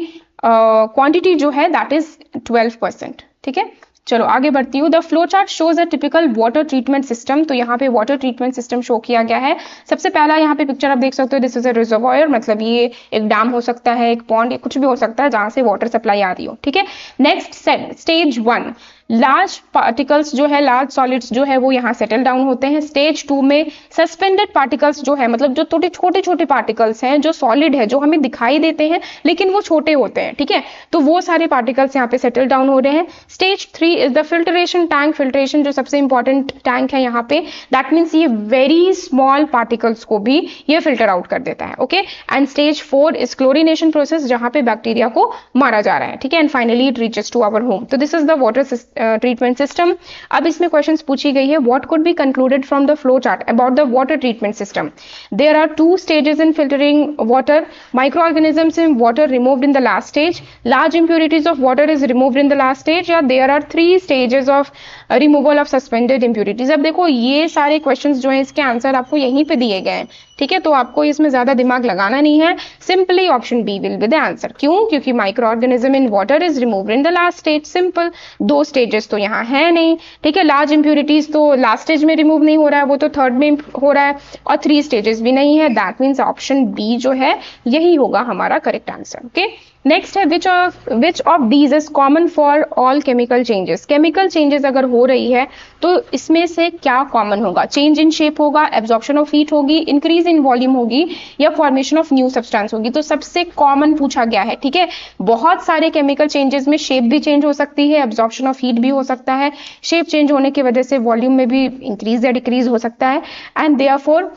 क्वांटिटी जो है दैट इज 12%। ठीक है, चलो आगे बढ़ती हूँ। The flow chart shows a typical water treatment system. तो यहाँ पे वाटर ट्रीटमेंट सिस्टम शो किया गया है। सबसे पहला यहाँ पे पिक्चर आप देख सकते हो, दिस इज अ रिजर्वॉयर, मतलब ये एक डैम हो सकता है, एक पॉन्ड, कुछ भी हो सकता है जहां से वाटर सप्लाई आ रही हो। ठीक है, नेक्स्ट स्टेज 1, लार्ज पार्टिकल्स जो है, लार्ज सॉलिड्स जो है वो यहाँ सेटल डाउन होते हैं। स्टेज 2 में सस्पेंडेड पार्टिकल्स जो है, मतलब जो छोटे छोटे पार्टिकल्स हैं, जो सॉलिड है, जो हमें दिखाई देते हैं लेकिन वो छोटे होते हैं। ठीक है, तो वो सारे पार्टिकल्स यहाँ पे सेटल डाउन हो रहे हैं। Stage 3 is the filtration tank. Filtration जो सबसे इंपॉर्टेंट टैंक है यहाँ पे, दैट मीन्स ये वेरी स्मॉल पार्टिकल्स को भी ये फिल्टर आउट कर देता है। Okay, and stage 4 is chlorination process, जहां पे बैक्टीरिया को मारा जा रहा है। ठीक है, and finally it reaches to our home. तो this is the water treatment system. अब इसमें क्वेश्चंस पूछी गई है, what could be concluded from the flow chart about the water treatment system. There are 2 stages in filtering water, microorganisms in water removed in the last stage, large impurities of water is removed in the last stage, या there are 3 stages of removal of suspended impurities। अब देखो ये सारे क्वेश्चंस जो हैं इसके आंसर आपको यहीं पे दिए गए हैं। ठीक है, तो आपको इसमें ज्यादा दिमाग लगाना नहीं है, simply option B will be the answer. क्यों, क्योंकि micro organism in water is removed in the last stage. Simple, 2 stages तो यहाँ है नहीं। ठीक है, लार्ज इंप्यूरिटीज तो लास्ट स्टेज में रिमूव नहीं हो रहा है, वो तो थर्ड में हो रहा है, और 3 स्टेजेस भी नहीं है। दैट मीन्स ऑप्शन बी जो है यही होगा हमारा करेक्ट आंसर। ओके, नेक्स्ट है विच of these is common for all chemical changes. Chemical changes अगर हो रही है तो इसमें से क्या कॉमन होगा, चेंज इन शेप होगा, एब्जॉर्प्शन ऑफ हीट होगी, इंक्रीज इन वॉल्यूम होगी, या फॉर्मेशन ऑफ न्यू सब्सटेंस होगी। तो सबसे कॉमन पूछा गया है। ठीक है, बहुत सारे केमिकल चेंजेस में शेप भी चेंज हो सकती है, एब्जॉर्प्शन ऑफ हीट भी हो सकता है, शेप चेंज होने की वजह से वॉल्यूम में भी इंक्रीज या डिक्रीज हो सकता है, एंड देयरफॉर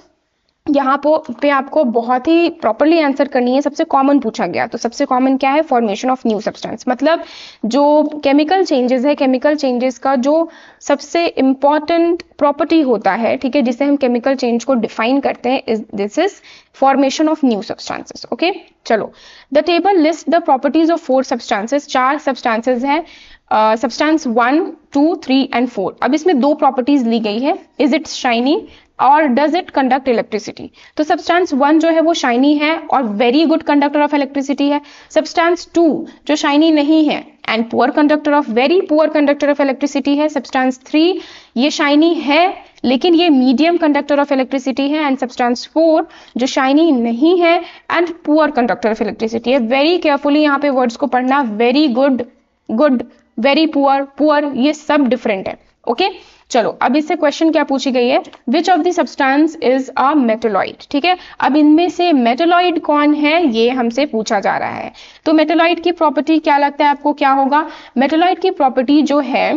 यहाँ पे आपको बहुत ही प्रॉपरली आंसर करनी है। सबसे कॉमन पूछा गया, तो सबसे कॉमन क्या है, फॉर्मेशन ऑफ न्यू सब्सटेंस। मतलब जो केमिकल चेंजेस है, केमिकल चेंजेस का जो सबसे इंपॉर्टेंट प्रॉपर्टी होता है, ठीक है, जिसे हम केमिकल चेंज को डिफाइन करते हैं, this is formation of new substances. Okay, चलो, the table list the properties of 4 substances. 4 substances हैं, सब्सटेंस 1, 2, 3 एंड 4। अब इसमें 2 प्रॉपर्टीज ली गई है, इज इट शाइनी और डज इट कंडक्ट इलेक्ट्रिसिटी। तो सब्सटेंस 1 जो है वो शाइनी है और very good conductor of electricity है। सब्सटेंस 2 जो शाइनी नहीं है and poor conductor of, very poor conductor of electricity है। सब्सटेंस 3 ये शाइनी है लेकिन ये मीडियम कंडक्टर ऑफ इलेक्ट्रिसिटी है। एंड सब्सटेंस 4 जो शाइनी नहीं है and poor conductor of electricity है। वेरी केयरफुली यहाँ पे वर्ड्स को पढ़ना, very good, good, very poor, poor, ये सब डिफरेंट है। ओके, चलो अब इससे क्वेश्चन क्या पूछी गई है, which of the substance is a metalloid. ठीक है, अब इनमें से मेटेलॉइड कौन है ये हमसे पूछा जा रहा है। तो मेटेलॉइड की प्रॉपर्टी क्या लगता है आपको क्या होगा, मेटेलॉइड की प्रॉपर्टी जो है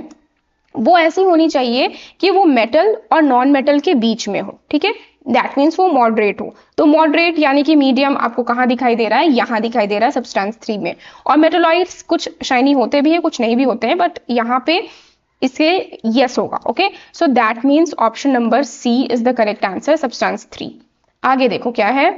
वो ऐसी होनी चाहिए कि वो मेटल और नॉन मेटल के बीच में हो। ठीक है, दैट मीन्स वो मॉडरेट हो। तो मॉडरेट यानी कि मीडियम आपको कहाँ दिखाई दे रहा है, यहाँ दिखाई दे रहा है सब्सटेंस 3 में। और मेटेलॉइड्स कुछ शाइनी होते भी हैं कुछ नहीं भी होते हैं, बट यहाँ पे इससे यस होगा। Okay, so that means option number C is the correct answer, substance 3। आगे देखो क्या है,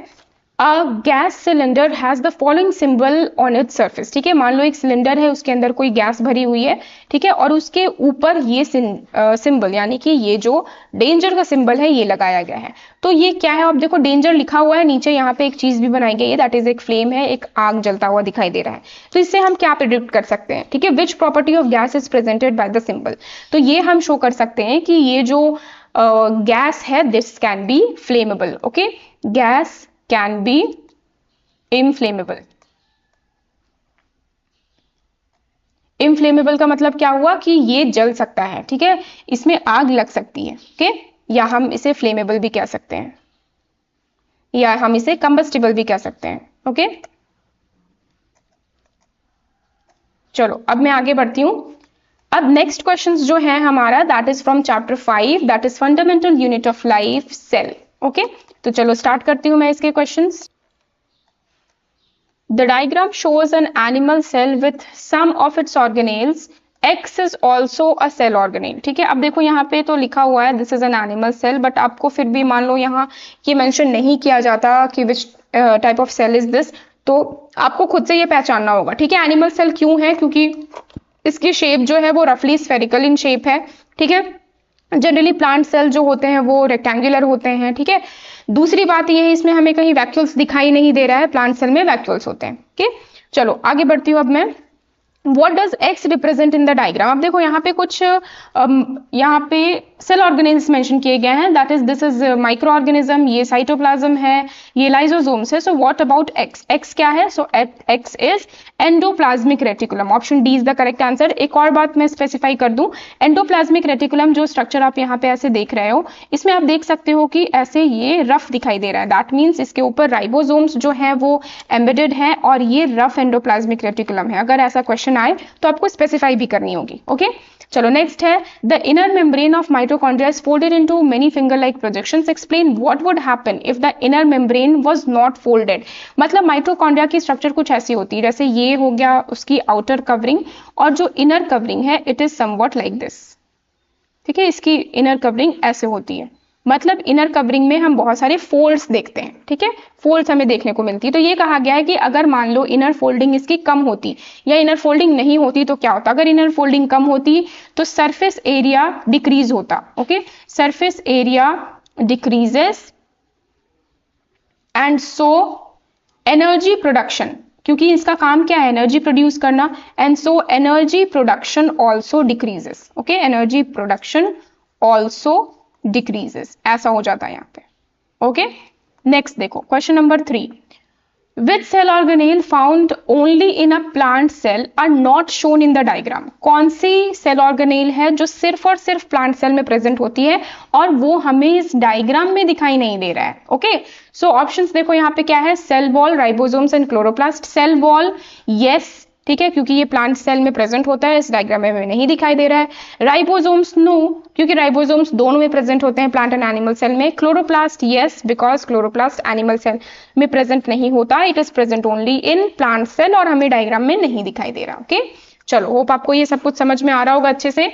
a gas cylinder has the following symbol on its surface. ठीक है, मान लो एक सिलेंडर है उसके अंदर कोई गैस भरी हुई है। ठीक है, और उसके ऊपर ये सिंबल यानी कि ये जो डेंजर का सिंबल है ये लगाया गया है। तो ये क्या है, अब देखो डेंजर लिखा हुआ है, नीचे यहाँ पे एक चीज भी बनाई गई है, दैट इज एक फ्लेम है, एक आग जलता हुआ दिखाई दे रहा है। तो इससे हम क्या प्रिडिक्ट कर सकते हैं, ठीक है, which property of gas is presented by the symbol. तो ये हम शो कर सकते हैं कि ये जो गैस है this can be flammable. Okay, gas can be inflammable. Inflammable का मतलब क्या हुआ कि ये जल सकता है। ठीक है, इसमें आग लग सकती है। ओके, या हम इसे फ्लेमेबल भी कह सकते हैं, या हम इसे कंबस्टिबल भी कह सकते हैं। ओके, चलो अब मैं आगे बढ़ती हूं। अब नेक्स्ट क्वेश्चंस जो है हमारा that is from chapter 5, that is fundamental unit of life, cell. Okay, तो चलो स्टार्ट करती हूं मैं इसके questions. The diagram shows an animal cell with some of its organelles. X is also a cell organelle. ठीक है, अब देखो यहाँ पे तो लिखा हुआ है this is an animal cell, but आपको फिर भी मान लो यहाँ ये मेंशन नहीं किया जाता कि which type of cell is this, तो आपको खुद से ये पहचानना होगा। ठीक है, एनिमल सेल क्यों है, क्योंकि इसकी शेप जो है वो रफली स्फेरिकल इन शेप है। ठीक है, जनरली प्लांट सेल जो होते हैं वो रेक्टेंगुलर होते हैं। ठीक है, दूसरी बात ये है इसमें हमें कहीं वैक्यूल्स दिखाई नहीं दे रहा है, प्लांट सेल में वैक्यूल्स होते हैं। ओके, चलो आगे बढ़ती हूँ अब मैं। What does X represent in the diagram? अब देखो यहाँ पे कुछ यहाँ पे सेल ऑर्गेनिज्म मेंशन किए गए हैं, that is this is micro organism, ये साइटोप्लाज्म है, ये लाइजोसोम्स है। So what about X? X क्या है? सो X is endoplasmic reticulum, option D is the correct answer. एक और बात मैं स्पेसिफाई कर दूं, एंडोप्लाज्मिक रेटिकुलम जो स्ट्रक्चर आप यहाँ पे ऐसे देख रहे हो, इसमें आप देख सकते हो कि ऐसे ये रफ दिखाई दे रहा है, दैट मीन्स इसके ऊपर राइबोसोम्स जो है वो एम्बेडेड है और ये रफ एंडोप्लाज्मिक रेटिकुलम है। अगर ऐसा क्वेश्चन आए तो आपको स्पेसिफाई भी करनी होगी। ओके, चलो नेक्स्ट है, the inner membrane of mitochondria is folded into many finger like projections, explain what would happen if the inner membrane was not folded. मतलब माइटोकॉन्ड्रिया की स्ट्रक्चर कुछ ऐसी होती है, जैसे ये हो गया उसकी आउटर कवरिंग, और जो इनर कवरिंग है it is somewhat like this. ठीक है, इसकी इनर कवरिंग ऐसे होती है, मतलब इनर कवरिंग में हम बहुत सारे फोल्ड्स देखते हैं। ठीक है, फोल्ड्स हमें देखने को मिलती है। तो ये कहा गया है कि अगर मान लो इनर फोल्डिंग इसकी कम होती या इनर फोल्डिंग नहीं होती तो क्या होता। अगर इनर फोल्डिंग कम होती तो सरफेस एरिया डिक्रीज होता। Okay, surface area decreases and so energy production, क्योंकि इसका काम क्या है, एनर्जी प्रोड्यूस करना, and so energy production also decreases. Okay, energy production also decreases, ऐसा हो जाता है यहाँ पे। ओके, नेक्स्ट देखो question number 3, which cell organelle found only in a plant cell are not shown in the diagram. कौन सी सेल ऑर्गेनेल है जो सिर्फ और सिर्फ प्लांट सेल में प्रेजेंट होती है और वो हमें इस डायग्राम में दिखाई नहीं दे रहा है। ओके, सो ऑप्शंस देखो यहाँ पे क्या है, cell wall, ribosomes and chloroplast. Cell wall yes, ठीक है, क्योंकि ये प्लांट सेल में प्रेजेंट होता है, इस डायग्राम में हमें नहीं दिखाई दे रहा है। राइबोसोम्स नो, क्योंकि राइबोसोम्स दोनों में प्रेजेंट होते हैं, प्लांट एंड एनिमल सेल में। Chloroplast yes, because chloroplast animal cell में प्रेजेंट नहीं होता, it is present only in plant cell और हमें डायग्राम में नहीं दिखाई दे रहा। ओके, चलो होप आपको ये सब कुछ समझ में आ रहा होगा अच्छे से।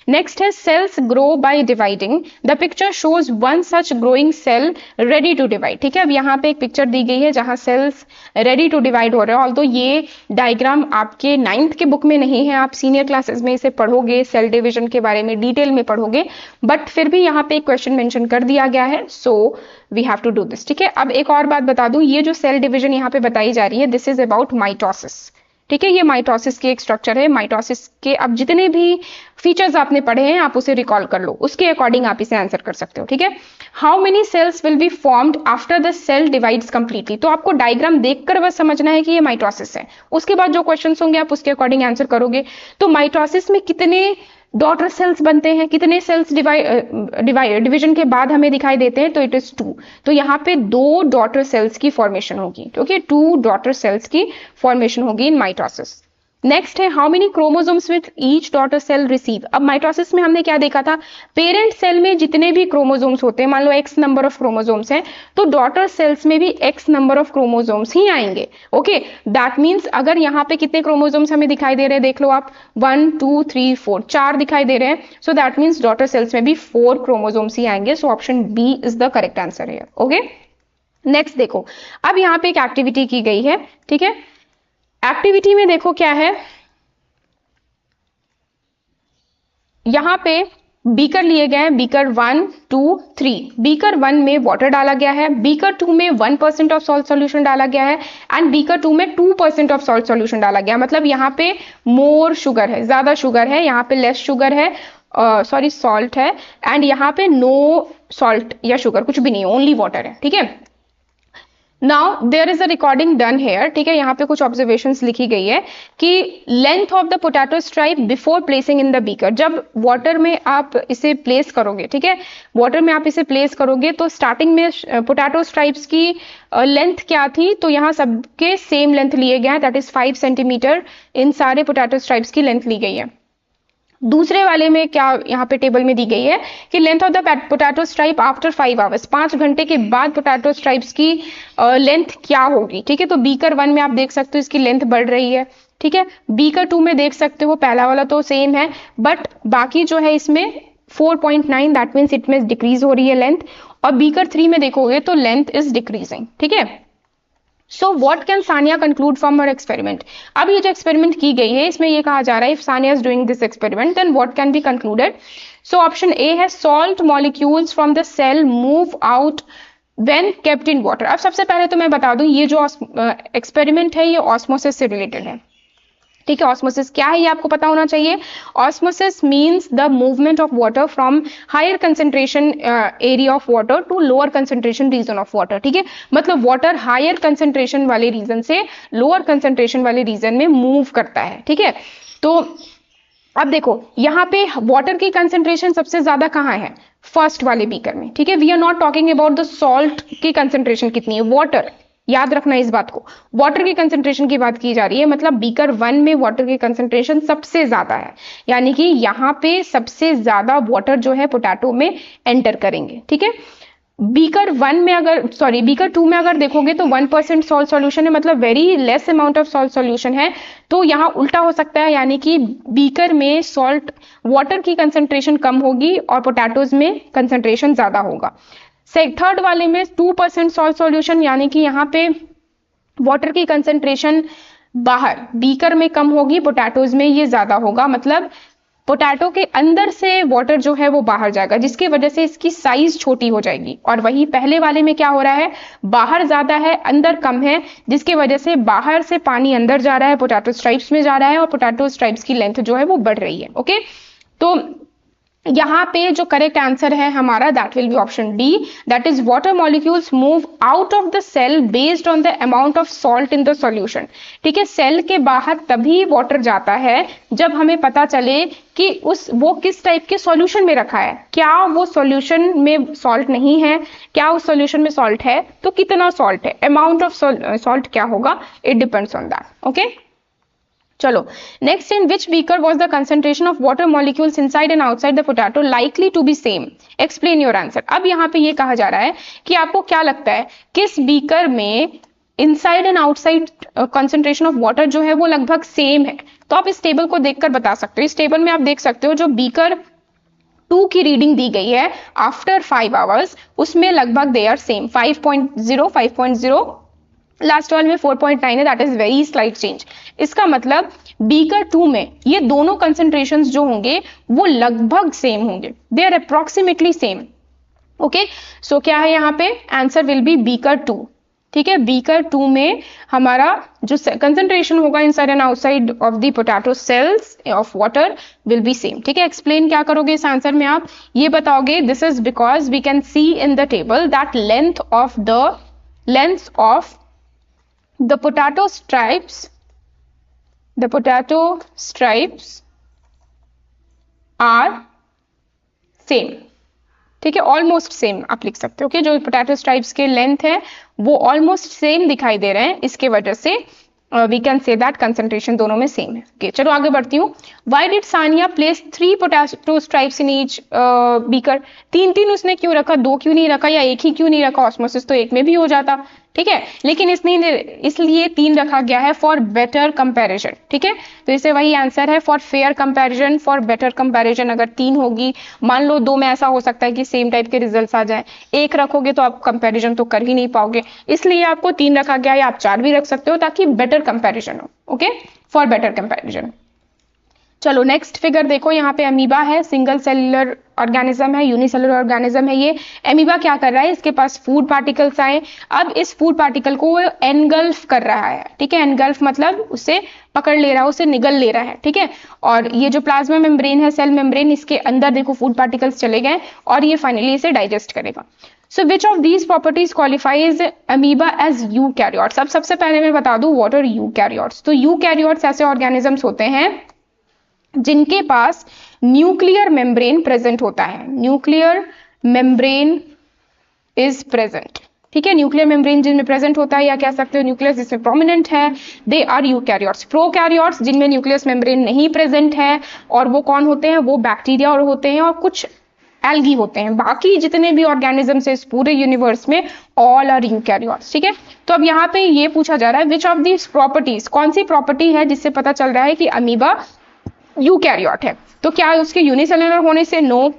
नेक्स्ट है, cells grow by dividing, the picture shows one such growing cell ready to divide. ठीक है, अब यहाँ पे एक पिक्चर दी गई है जहां सेल्स रेडी टू डिवाइड हो रहे हैं। ऑल्दो ये डायग्राम आपके 9th के बुक में नहीं है, आप सीनियर क्लासेस में इसे पढ़ोगे, सेल डिविजन के बारे में डिटेल में पढ़ोगे, बट फिर भी यहाँ पे एक क्वेश्चन मेंशन कर दिया गया है, so we have to do this. ठीक है, अब एक और बात बता दूं, ये जो सेल डिविजन यहाँ पे बताई जा रही है दिस इज अबाउट माइटोसिस। ठीक है, ये माइटोसिस की एक स्ट्रक्चर है। माइटोसिस के अब जितने भी फीचर्स आपने पढ़े हैं आप उसे रिकॉल कर लो, उसके अकॉर्डिंग आप इसे आंसर कर सकते हो। ठीक है, how many cells will be formed after the cell divides completely. तो आपको डायग्राम देखकर बस समझना है कि ये माइटोसिस है, उसके बाद जो क्वेश्चंस होंगे आप उसके अकॉर्डिंग आंसर करोगे। तो माइटोसिस में कितने डॉटर सेल्स बनते हैं, कितने सेल्स डिवीजन के बाद हमें दिखाई देते हैं, तो इट इज 2। तो यहाँ पे 2 डॉटर सेल्स की फॉर्मेशन होगी, ओके, 2 डॉटर सेल्स की फॉर्मेशन होगी इन माइटोसिस। नेक्स्ट है how many chromosomes with each daughter cell receive. अब माइटोसिस में हमने क्या देखा था, पेरेंट सेल में जितने भी क्रोमोसोम्स होते हैं, मान लो x नंबर ऑफ क्रोमोसोम्स हैं, तो डॉटर सेल्स में भी x नंबर ऑफ क्रोमोसोम्स ही आएंगे, ओके। दैट मीन्स अगर यहाँ पे कितने क्रोमोसोम्स हमें दिखाई दे रहे हैं, देख लो आप, 1 2 3 4, 4 दिखाई दे रहे हैं, so that means daughter cells में भी 4 क्रोमोसोम्स ही आएंगे। So option B is the correct answer है, ओके। नेक्स्ट देखो, अब यहाँ पे एक एक्टिविटी की गई है, ठीक है। एक्टिविटी में देखो क्या है, यहां पे बीकर लिए गए हैं, बीकर 1 2 3। बीकर 1 में वाटर डाला गया है, बीकर 2 में 1% ऑफ सॉल्ट सॉल्यूशन डाला गया है, एंड बीकर 2 में 2% ऑफ सॉल्ट सॉल्यूशन डाला गया। मतलब यहाँ पे मोर शुगर है, ज्यादा शुगर है, यहाँ पे लेस शुगर है, सॉरी सॉल्ट है, एंड यहाँ पे नो सॉल्ट या शुगर कुछ भी नहीं, ओनली वाटर है, ठीक है। Now there is a recording done here, ठीक है। यहाँ पे कुछ ऑब्जर्वेशंस लिखी गई है कि length of the potato stripe before placing in the beaker. जब वाटर में आप इसे प्लेस करोगे, ठीक है, वाटर में आप इसे प्लेस करोगे, तो स्टार्टिंग में पोटैटो स्ट्राइप्स की लेंथ क्या थी, तो यहाँ सबके सेम लेंथ लिए गए हैं, दैट इज 5 सेंटीमीटर। इन सारे पोटैटो स्ट्राइप्स की लेंथ ली गई है। दूसरे वाले में क्या यहाँ पे टेबल में दी गई है कि length of the potato stripe after 5 hours, 5 घंटे के बाद पोटैटो स्ट्राइप्स की लेंथ क्या होगी, ठीक है। तो बीकर 1 में आप देख सकते हो इसकी लेंथ बढ़ रही है, ठीक है। बीकर 2 में देख सकते हो पहला वाला तो सेम है, बट बाकी जो है इसमें 4.9, दैट मीन्स इट में डिक्रीज हो रही है लेंथ। और बीकर 3 में देखोगे तो लेंथ इज डिक्रीजिंग, ठीक है। So what can Sania conclude from her experiment. अब ये जो एक्सपेरिमेंट की गई है इसमें ये कहा जा रहा है, if Sania is doing this experiment then what can be concluded. So option A है salt molecules from the cell move out when kept in water. अब सबसे पहले तो मैं बता दूं ये जो एक्सपेरिमेंट है ये ऑस्मोसिस से रिलेटेड है, ठीक है। ऑस्मोसिस क्या है ये आपको पता होना चाहिए। Osmosis means the movement of water from higher concentration area of water to lower concentration region of water, ठीक है। मतलब वाटर हायर कंसंट्रेशन वाले रीजन से लोअर कंसंट्रेशन वाले रीजन में मूव करता है, ठीक है। तो अब देखो यहाँ पे वाटर की कंसंट्रेशन सबसे ज्यादा कहाँ है, फर्स्ट वाले बीकर में, ठीक है। We are not talking about the salt की कंसंट्रेशन कितनी है, वाटर, याद रखना इस बात को, वाटर की कंसंट्रेशन की बात की जा रही है। मतलब बीकर 1 में वाटर की कंसंट्रेशन सबसे ज्यादा है, यानी कि यहाँ पे सबसे ज्यादा वाटर जो है पोटैटो में एंटर करेंगे, ठीक है। बीकर 1 में अगर सॉरी बीकर 2 में अगर देखोगे तो 1% सॉल्ट सॉल्यूशन है, मतलब very less amount of salt solution है। तो यहाँ उल्टा हो सकता है, यानी कि बीकर में सॉल्ट वाटर की कंसंट्रेशन कम होगी और पोटैटोज में कंसंट्रेशन ज्यादा होगा। थर्ड वाले में 2% सॉल्ट सॉल्यूशन, यानी कि यहाँ पे वाटर की कंसंट्रेशन बाहर बीकर में कम होगी, पोटैटोज में ये ज्यादा होगा। मतलब पोटैटो के अंदर से वाटर जो है वो बाहर जाएगा, जिसकी वजह से इसकी साइज छोटी हो जाएगी। और वही पहले वाले में क्या हो रहा है, बाहर ज्यादा है अंदर कम है, जिसकी वजह से बाहर से पानी अंदर जा रहा है, पोटैटो स्ट्राइप्स में जा रहा है और पोटैटो स्ट्राइप्स की लेंथ जो है वो बढ़ रही है, ओके। तो यहाँ पे जो करेक्ट आंसर है हमारा that will be option D, that is water molecules move out of the cell based on the amount of salt in the solution, ठीक है। सेल के बाहर तभी वाटर जाता है जब हमें पता चले कि वो किस टाइप के सॉल्यूशन में रखा है, क्या वो सॉल्यूशन में सॉल्ट नहीं है, क्या उस सॉल्यूशन में सॉल्ट है, तो कितना सॉल्ट है, अमाउंट ऑफ सॉल्ट क्या होगा, it depends on that, okay. चलो next, in which beaker was the concentration of water molecules inside and outside the potato likely to be same, explain your answer. अब यहाँ पे ये कहा जा रहा है कि आपको क्या लगता है किस बीकर में inside and outside concentration of water जो है वो लगभग सेम है। तो आप इस टेबल को देखकर बता सकते हो। इस टेबल में आप देख सकते हो जो बीकर 2 की रीडिंग दी गई है आफ्टर 5 आवर्स, उसमें लगभग दे आर सेम, 5.0 5.0, लास्ट वाले में 4.9 है, that is very slight change. इसका मतलब बीकर 2 में ये दोनों कंसेंट्रेशंस जो होंगे वो लगभग सेम होंगे, they are approximately same, okay. So क्या है यहाँ पे आंसर विल बी बीकर 2, ठीक है। बीकर 2 में हमारा जो कंसेंट्रेशन होगा inside and outside of the potato cells of water will be same, ठीक है। एक्सप्लेन क्या करोगे इस आंसर में, आप ये बताओगे this is because we can see in the table that length of the potato stripes are same, ठीक है, ऑलमोस्ट सेम आप लिख सकते हो कि जो पोटैटो स्ट्राइप्स के लेंथ है वो ऑलमोस्ट सेम दिखाई दे रहे हैं, इसके वजह से we can say that concentration दोनों में सेम है। okay, चलो आगे बढ़ती हूँ। Why did Sania place 3 potato stripes in each beaker? 3 उसने क्यों रखा, 2 क्यों नहीं रखा या एक ही क्यों नहीं रखा? ऑस्मोसिस तो एक में भी हो जाता, ठीक है, लेकिन इसलिए 3 रखा गया है फॉर बेटर कंपैरिजन, ठीक है, तो इसे वही आंसर है for fair comparison, for better comparison. अगर 3 होगी, मान लो 2 में ऐसा हो सकता है कि सेम टाइप के रिजल्ट्स आ जाए, 1 रखोगे तो आप कंपैरिजन तो कर ही नहीं पाओगे, इसलिए आपको 3 रखा गया, या आप 4 भी रख सकते हो ताकि बेटर कंपैरिजन हो। Okay, for better comparison. चलो नेक्स्ट फिगर देखो, यहाँ पे अमीबा है, सिंगल सेलुलर ऑर्गेनिज्म है, यूनिसेलुलर ऑर्गेनिज्म है ये। अमीबा क्या कर रहा है, इसके पास फूड पार्टिकल्स आए, अब इस फूड पार्टिकल को वो एनगल्फ कर रहा है, ठीक है, एनगल्फ मतलब उसे पकड़ ले रहा है, उसे निगल ले रहा है, ठीक है, और ये जो प्लाज्मा मेम्ब्रेन है, सेल मेम्ब्रेन, इसके अंदर देखो फूड पार्टिकल्स चले गए और ये फाइनली इसे डाइजेस्ट करेगा। So which of these properties qualifies amoeba as eukaryotes? अब सबसे पहले मैं बता दूं व्हाट आर यूकैरियोट्स। तो यूकैरियोट्स ऐसे ऑर्गेनिजम्स होते हैं जिनके पास न्यूक्लियर मेम्ब्रेन प्रेजेंट होता है, न्यूक्लियर मेम्ब्रेन इज प्रेजेंट, ठीक है, न्यूक्लियर मेम्ब्रेन जिनमें प्रेजेंट होता है, या कह सकते हो न्यूक्लियस जिसमें प्रोमिनेंट है, दे आर यूकैरियोट्स। प्रोकैरियोट्स जिनमें न्यूक्लियस मेम्ब्रेन नहीं प्रेजेंट है, और वो कौन होते हैं, वो बैक्टीरिया और होते हैं और कुछ एल्गी होते हैं। बाकी जितने भी ऑर्गेनिजम्स है इस पूरे यूनिवर्स में ऑल आर यूकैरियोट्स, ठीक है। तो अब यहाँ पे ये पूछा जा रहा है विच ऑफ दीज प्रॉपर्टीज, कौन सी प्रॉपर्टी है जिससे पता चल रहा है कि अमीबा यूकैरियोट है? तो क्या उसके यूनिसेलुलर होने से? No.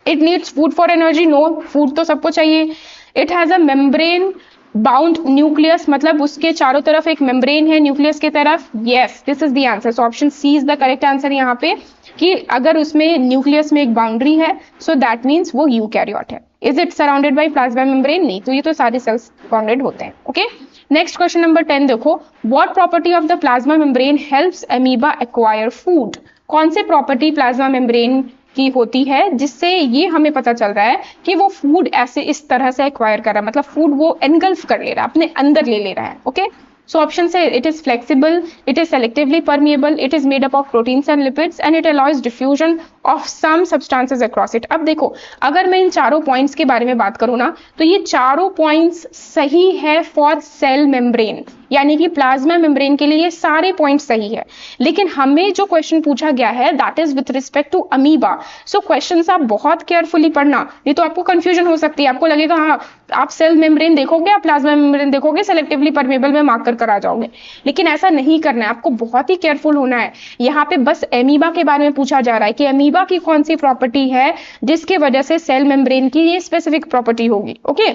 It needs food for energy? No, food तो सबको चाहिए। It has a membrane bound nucleus, मतलब उसके चारों तरफ एक मेम्ब्रेन है न्यूक्लियस के तरफ। Yes, this is the answer. So option C is the correct answer यहाँ पे, कि अगर उसमें न्यूक्लियस में एक बाउंड्री है सो दैट मीन्स वो यूकैरियोट है। Is it surrounded by plasma membrane? नहीं, तो ये तो सारे सेल्स बाउंडेड होते हैं। ओके, नेक्स्ट क्वेश्चन नंबर 10 देखो, what property of the plasma membrane helps amoeba acquire food? कौन से प्रॉपर्टी प्लाज्मा मेम्ब्रेन की होती है जिससे ये हमें पता चल रहा है कि वो फूड ऐसे इस तरह से एक्वायर कर रहा है, मतलब फूड वो एनगल्फ कर ले रहा है, अपने अंदर ले रहा है। Okay, so option C it is flexible, it is selectively permeable, it is made up of proteins and lipids and it allows diffusion of some substances across it. अब देखो, अगर मैं इन चारों पॉइंट्स के बारे में बात करूं ना, तो ये चारों पॉइंट्स सही है फॉर सेल मेम्ब्रेन, यानी कि प्लाज्मा मेम्ब्रेन के लिए ये सारे पॉइंट सही है। लेकिन हमें जो क्वेश्चन पूछा गया है that is with respect to amoeba. So questions आप बहुत केयरफुली पढ़ना, नहीं तो आपको कंफ्यूजन हो सकती है, आपको लगेगा हाँ आप सेल मेम्ब्रेन देखोगे, आप प्लाज्मा मेम्ब्रेन देखोगे, सेलेक्टिवली परमेबल में मार्क कर आ जाओगे, लेकिन ऐसा नहीं करना है, आपको बहुत ही केयरफुल होना है। यहाँ पे बस अमीबा के बारे में पूछा जा रहा है कि अमीबा की कौन सी प्रॉपर्टी है जिसके वजह से सेल मेम्ब्रेन की ये स्पेसिफिक प्रॉपर्टी होगी। ओके,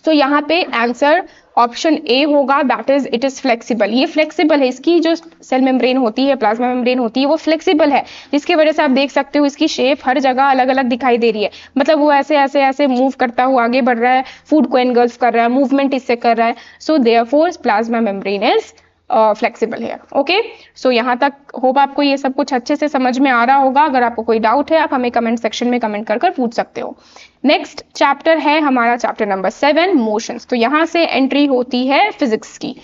सो यहाँ पे आंसर ऑप्शन ए होगा, that is it is flexible. ये फ्लेक्सिबल है, इसकी जो सेल मेम्ब्रेन होती है, प्लाज्मा मेम्ब्रेन होती है, वो फ्लेक्सिबल है, जिसकी वजह से आप देख सकते हो इसकी शेप हर जगह अलग अलग दिखाई दे रही है, मतलब वो ऐसे ऐसे ऐसे मूव करता हुआ आगे बढ़ रहा है, फूड को एनगल्फ कर रहा है, मूवमेंट इससे कर रहा है। So therefore plasma membrane is flexible है। ओके, सो यहाँ तक होप आपको ये सब कुछ अच्छे से समझ में आ रहा होगा। अगर आपको कोई डाउट है आप हमें कमेंट सेक्शन में कमेंट कर पूछ सकते हो। नेक्स्ट चैप्टर है हमारा चैप्टर नंबर 7, मोशंस। तो यहाँ से एंट्री होती है फिजिक्स की।